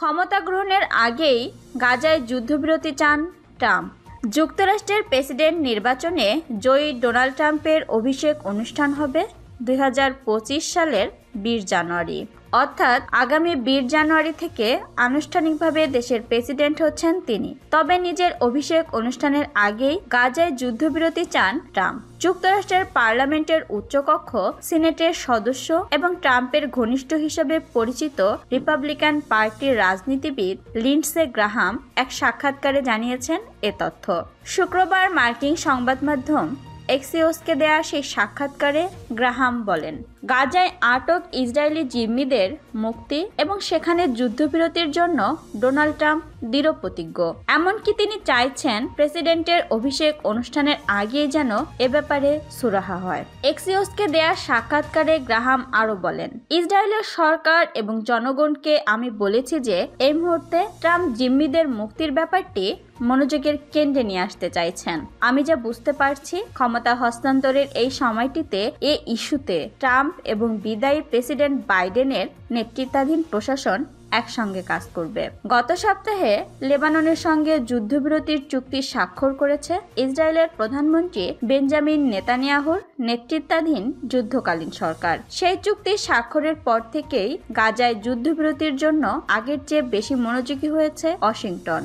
ক্ষমতা গ্রহণের আগেই গাজায় যুদ্ধবিরতি চান ট্রাম্প। যুক্তরাষ্ট্রের প্রেসিডেন্ট নির্বাচনে জয়ী ডোনাল্ড ট্রাম্পের অভিষেক অনুষ্ঠান হবে 2025 সালের 20 জানুয়ারি। অর্থাৎ আগামী 20 জানুয়ারি থেকে আনুষ্ঠানিকভাবে দেশের প্রেসিডেন্ট হচ্ছেন তিনি। তবে নিজের অভিষেক অনুষ্ঠানের আগেই গাজায় যুদ্ধবিরতি চান ট্রাম্প। যুক্তরাষ্ট্রের পার্লামেন্টের উচ্চকক্ষ সিনেটের সদস্য এবং ট্রাম্পের ঘনিষ্ঠ হিসেবে পরিচিত রিপাবলিকান পার্টির রাজনীতিবিদ লিন্ডসে গ্রাহাম এক সাক্ষাৎকারে জানিয়েছেন এ তথ্য। শুক্রবার মার্কিন সংবাদ মাধ্যম এক্সিওসকে দেয়া সেই সাক্ষাৎকারে গ্রাহাম বলেন, গাজায় আটক ইসরায়েলি জিম্মিদের মুক্তি এবং সেখানে যুদ্ধবিরতির জন্য ডোনাল্ড ট্রাম্প দৃঢ়প্রতিজ্ঞ। এমনকি তিনি চাইছেন প্রেসিডেন্টের অভিষেক অনুষ্ঠানের আগেই যেন এ ব্যাপারে সুরাহা হয়। এক্সিওসকে দেয়া সাক্ষাৎকারে গ্রাহাম আরও বলেন, ইসরায়েলের সরকার এবং জনগণকে আমি বলেছি যে এই মুহূর্তে ট্রাম্প জিম্মিদের মুক্তির ব্যাপারটি মনোযোগের কেন্দ্রে নিয়ে আসতে চাইছেন। আমি যা বুঝতে পারছি, ক্ষমতা হস্তান্তরের এই সময়টিতে এই ইস্যুতে ট্রাম্প এবং বিদায়ী প্রেসিডেন্ট বাইডেনের নেতৃত্বাধীন প্রশাসন একসঙ্গে কাজ করবে। গত সপ্তাহে লেবাননের সঙ্গে যুদ্ধবিরতির চুক্তি স্বাক্ষর করেছে ইসরায়েলের প্রধানমন্ত্রী বেঞ্জামিন নেতানিয়াহুর নেতৃত্বাধীন যুদ্ধকালীন সরকার। সেই চুক্তি স্বাক্ষরের পর থেকেই গাজায় যুদ্ধবিরতির জন্য আগের চেয়ে বেশি মনোযোগী হয়েছে ওয়াশিংটন।